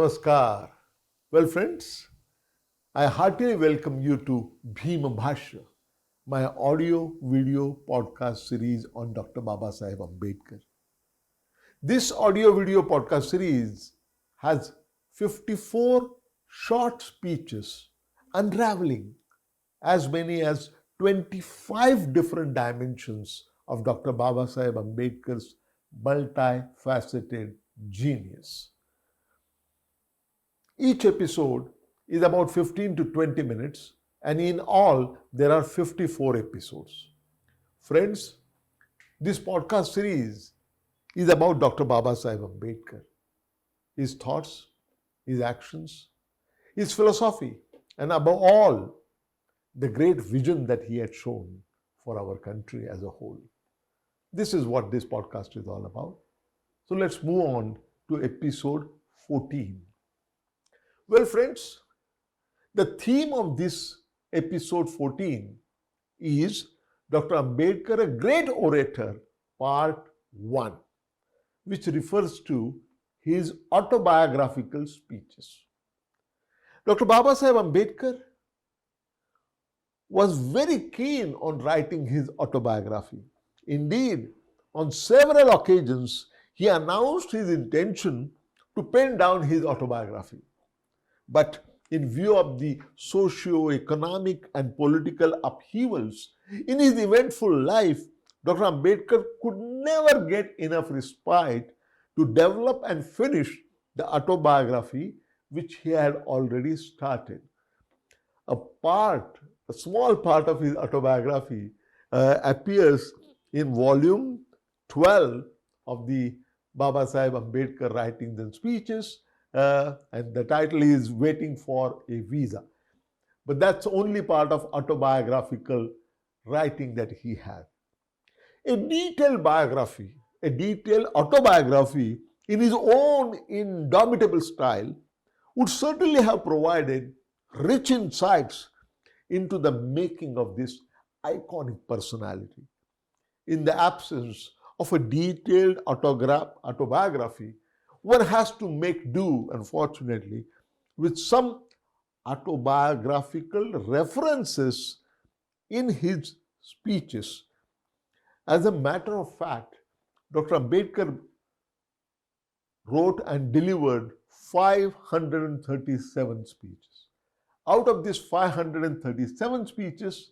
Namaskar. Well, friends, I heartily welcome you to Bhim Bhashya, my audio video podcast series on Dr. Babasaheb Ambedkar. This audio video podcast series has 54 short speeches unraveling as many as 25 different dimensions of Dr. Babasaheb Ambedkar's multifaceted genius. Each episode is about 15 to 20 minutes, and in all, there are 54 episodes. Friends, this podcast series is about Dr. Babasaheb Ambedkar, his thoughts, his actions, his philosophy, and above all, the great vision that he had shown for our country as a whole. This is what this podcast is all about. So let's move on to episode 14. Well, friends, the theme of this episode 14 is Dr. Ambedkar, a great orator, part 1, which refers to his autobiographical speeches. Dr. Babasaheb Ambedkar was very keen on writing his autobiography. Indeed, on several occasions, he announced his intention to pen down his autobiography. But in view of the socio-economic and political upheavals in his eventful life, Dr. Ambedkar could never get enough respite to develop and finish the autobiography which he had already started. A small part of his autobiography appears in volume 12 of the Babasaheb Ambedkar Writings and Speeches, and the title is Waiting for a Visa. But that's only part of autobiographical writing that he had. A detailed autobiography in his own indomitable style would certainly have provided rich insights into the making of this iconic personality. In the absence of a detailed autobiography, one has to make do, unfortunately, with some autobiographical references in his speeches. As a matter of fact, Dr. Ambedkar wrote and delivered 537 speeches. Out of these 537 speeches,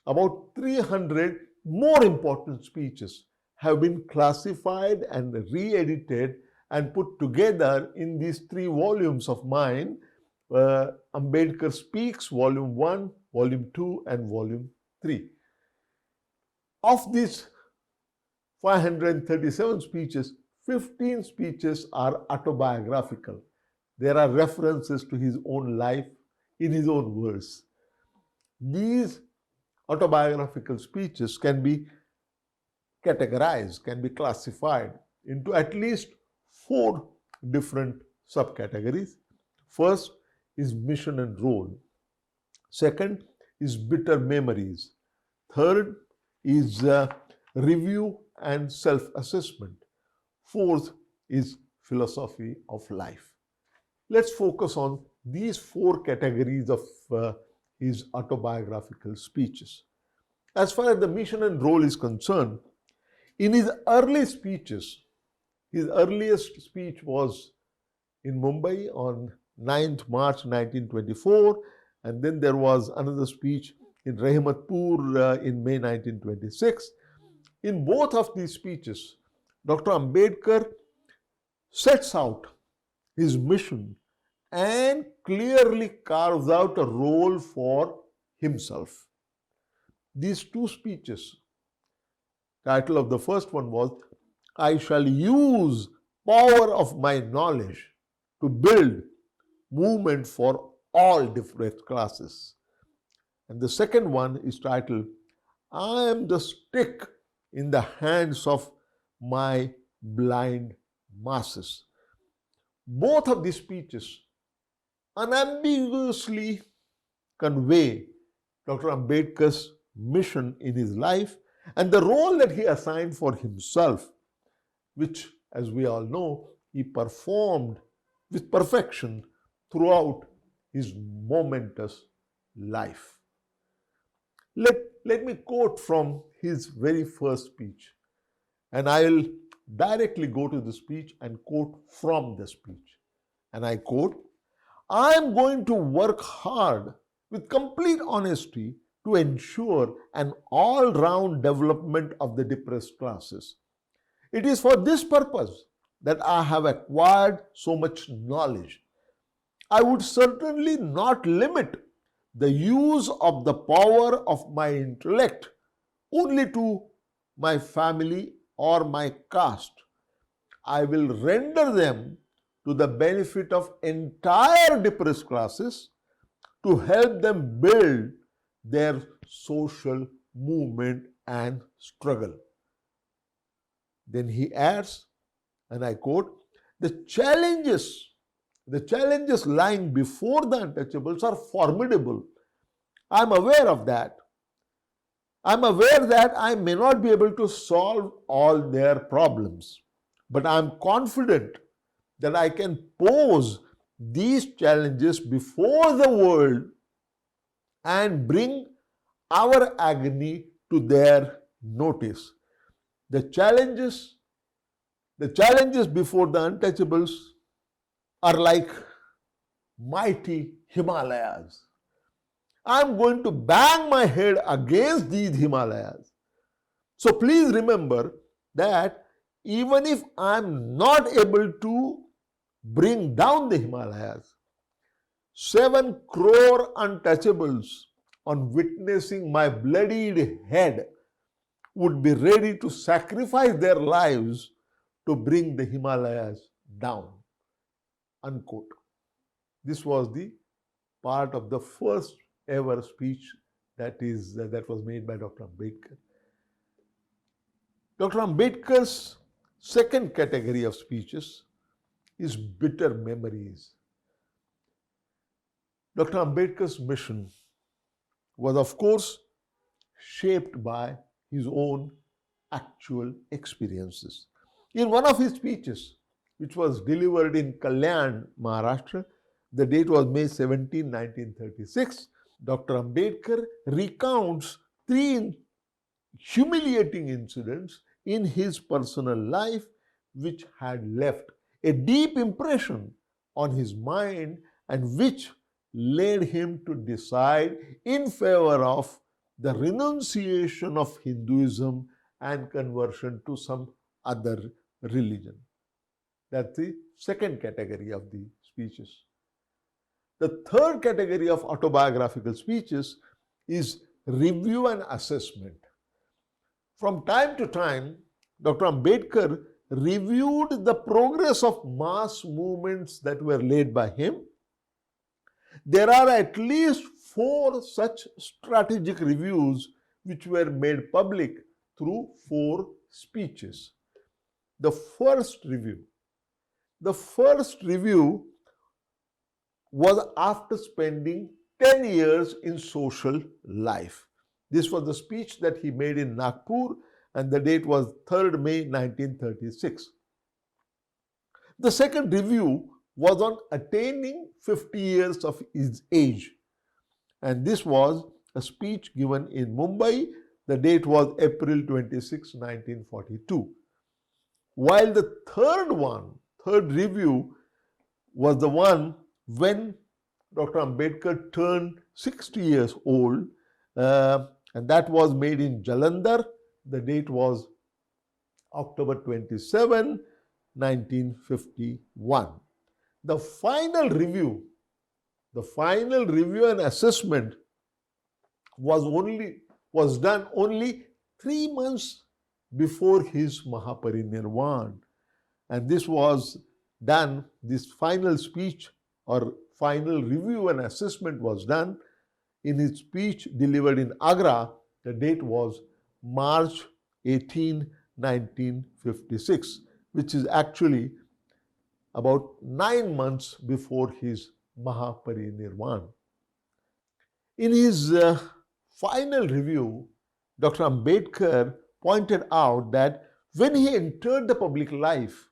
about 300 more important speeches have been classified and re-edited and put together in these 3 volumes of mine, Ambedkar Speaks, Volume 1, Volume 2, and Volume 3. Of these 537 speeches, 15 speeches are autobiographical. There are references to his own life in his own words. These autobiographical speeches can be categorized, can be classified into at least 4 different subcategories. First is mission and role. Second is bitter memories. Third is review and self-assessment. Fourth is philosophy of life. Let's focus on these 4 categories of his autobiographical speeches. As far as the mission and role is concerned, in his early speeches, his earliest speech was in Mumbai on 9th March 1924, and then there was another speech in Rahmatpur in May 1926. In both of these speeches, Dr. Ambedkar sets out his mission and clearly carves out a role for himself. These 2 speeches, title of the first one was, I shall use power of my knowledge to build movement for all different classes. And the second one is titled, I am the stick in the hands of my blind masses. Both of these speeches unambiguously convey Dr. Ambedkar's mission in his life and the role that he assigned for himself, which, as we all know, he performed with perfection throughout his momentous life. Let me quote from his very first speech, and I will directly go to the speech and quote from the speech. And I quote, I am going to work hard with complete honesty to ensure an all round development of the depressed classes. It is for this purpose that I have acquired so much knowledge. I would certainly not limit the use of the power of my intellect only to my family or my caste. I will render them to the benefit of entire depressed classes to help them build their social movement and struggle. Then he adds, and I quote, the challenges lying before the untouchables are formidable. I'm aware of that. I'm aware that I may not be able to solve all their problems, but I'm confident that I can pose these challenges before the world and bring our agony to their notice. The challenges before the untouchables are like mighty Himalayas. I'm going to bang my head against these Himalayas. So please remember that even if I'm not able to bring down the Himalayas, 7 crore untouchables on witnessing my bloodied head would be ready to sacrifice their lives to bring the Himalayas down. Unquote. This was the part of the first ever speech that was made by Dr. Ambedkar. Dr. Ambedkar's second category of speeches is bitter memories. Dr. Ambedkar's mission was, of course, shaped by his own actual experiences. In one of his speeches, which was delivered in Kalyan, Maharashtra, the date was May 17, 1936, Dr. Ambedkar recounts 3 humiliating incidents in his personal life which had left a deep impression on his mind and which led him to decide in favor of the renunciation of Hinduism and conversion to some other religion. That's the second category of the speeches. The third category of autobiographical speeches is review and assessment. From time to time, Dr. Ambedkar reviewed the progress of mass movements that were led by him. There are at least 4 such strategic reviews which were made public through 4 speeches. The first review was after spending 10 years in social life. This was the speech that he made in Nagpur, and the date was 3rd May 1936. The second review was on attaining 50 years of his age, and this was a speech given in Mumbai. The date was April 26, 1942. While the third review was the one when Dr. Ambedkar turned 60 years old, and that was made in Jalandhar. The date was October 27, 1951. The final review and assessment was done only 3 months before his Mahaparinirvan, and this final speech or final review and assessment was done in his speech delivered in Agra. The date was March 18, 1956, which is actually about 9 months before his Mahaparinirvan. In his final review, Dr. Ambedkar pointed out that when he entered the public life,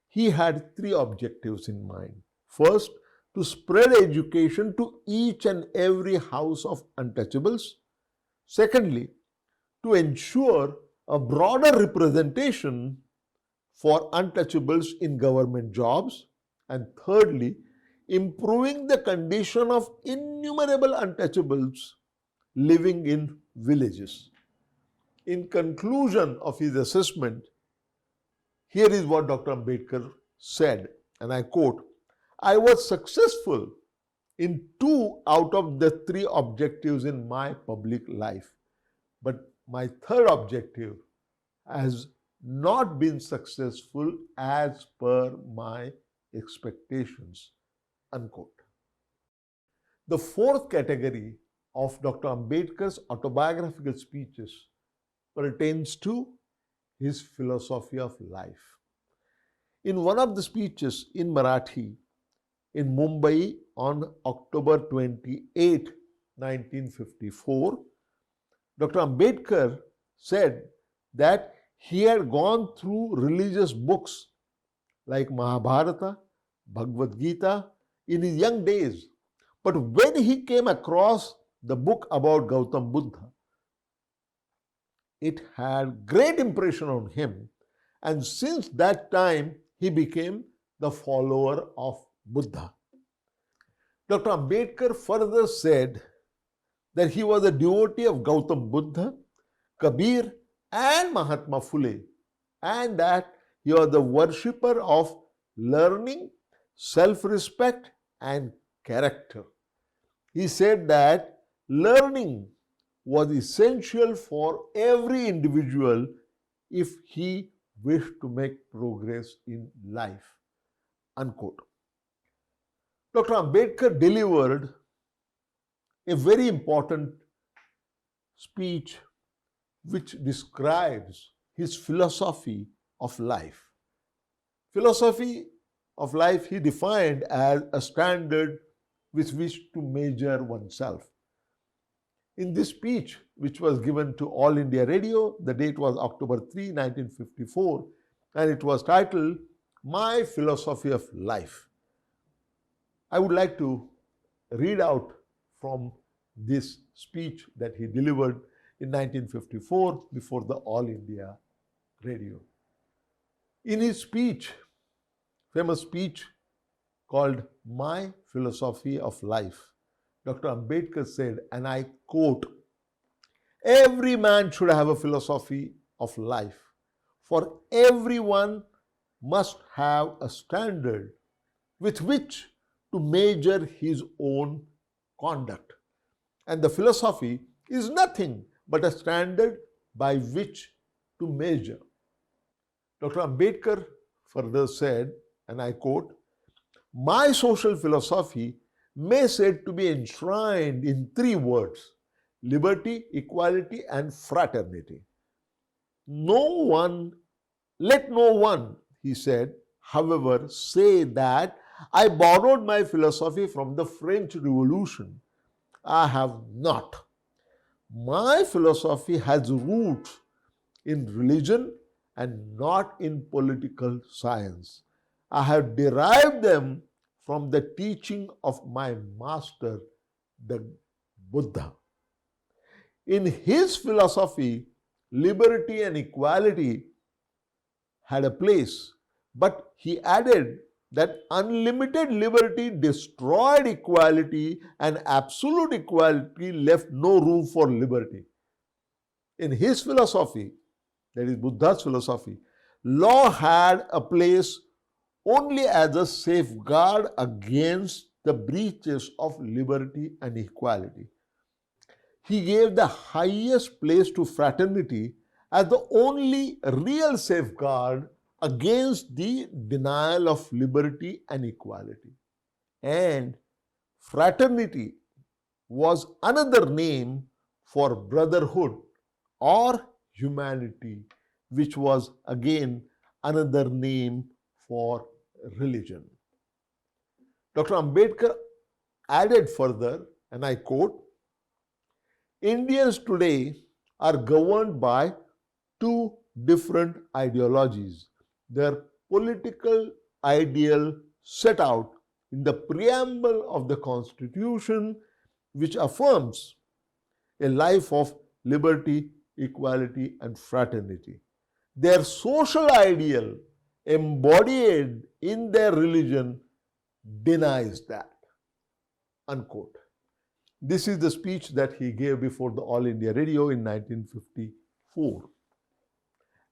he had 3 objectives in mind. First, to spread education to each and every house of untouchables. Secondly, to ensure a broader representation for untouchables in government jobs. And thirdly, improving the condition of innumerable untouchables living in villages. In conclusion of his assessment, here is what Dr. Ambedkar said, and I quote, "I was successful in 2 out of the 3 objectives in my public life, but my third objective has not been successful as per my expectations." Unquote. The fourth category of Dr. Ambedkar's autobiographical speeches pertains to his philosophy of life. In one of the speeches in Marathi in Mumbai on October 28, 1954, Dr. Ambedkar said that he had gone through religious books like Mahabharata, Bhagavad Gita in his young days. But when he came across the book about Gautam Buddha, it had great impression on him, and since that time he became the follower of Buddha. Dr. Ambedkar further said that he was a devotee of Gautam Buddha, Kabir and Mahatma Phule, and that he was the worshipper of learning, self-respect and character. He said that learning was essential for every individual if he wished to make progress in life. Unquote. Dr. Ambedkar delivered a very important speech which describes his philosophy of life. Philosophy of life he defined as a standard with which to measure oneself. In this speech, which was given to All India Radio, the date was October 3, 1954, and it was titled, "My Philosophy of Life." I would like to read out from this speech that he delivered in 1954 before the All India Radio. In his speech, famous speech called "My Philosophy of Life," Dr. Ambedkar said, and I quote, "Every man should have a philosophy of life, for everyone must have a standard with which to measure his own conduct. And the philosophy is nothing but a standard by which to measure." Dr. Ambedkar further said, and I quote, "My social philosophy may said to be enshrined in 3 words: liberty, equality, and fraternity. Let no one, he said, however, say that I borrowed my philosophy from the French Revolution. I have not. My philosophy has roots in religion and not in political science. I have derived them from the teaching of my master, the Buddha. In his philosophy, liberty and equality had a place, but he added that unlimited liberty destroyed equality and absolute equality left no room for liberty. In his philosophy, that is Buddha's philosophy, law had a place only as a safeguard against the breaches of liberty and equality. He gave the highest place to fraternity as the only real safeguard against the denial of liberty and equality. And fraternity was another name for brotherhood or humanity, which was again another name for religion. Dr. Ambedkar added further, and I quote, "Indians today are governed by 2 different ideologies. Their political ideal set out in the preamble of the Constitution, which affirms a life of liberty, equality, and fraternity. Their social ideal embodied in their religion denies that. Unquote. This is the speech that he gave before the All India Radio in 1954.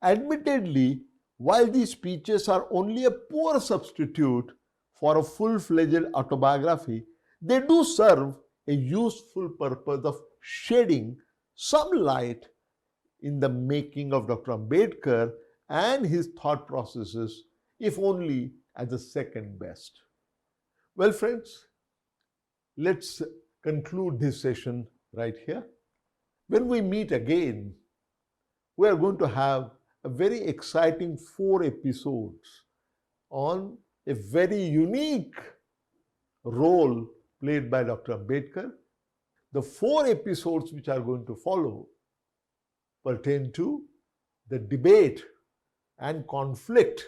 Admittedly, while these speeches are only a poor substitute for a full-fledged autobiography, they do serve a useful purpose of shedding some light in the making of Dr. Ambedkar and his thought processes, if only as a second best. Well, friends, let's conclude this session right here. When we meet again, we are going to have a very exciting 4 episodes on a very unique role played by Dr. Ambedkar. The 4 episodes which are going to follow pertain to the debate and conflict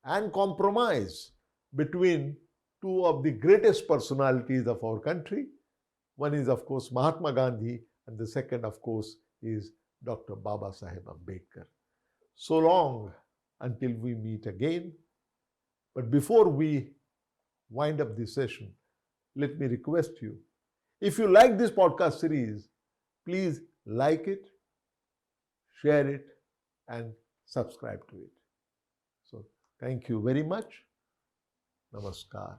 and compromise between 2 of the greatest personalities of our country. One is, of course, Mahatma Gandhi, and the second, of course, is Dr. Baba Saheb Ambedkar. So long until we meet again. But before we wind up this session, let me request you, if you like this podcast series, please like it, share it, and subscribe to it. So thank you very much. Namaskar.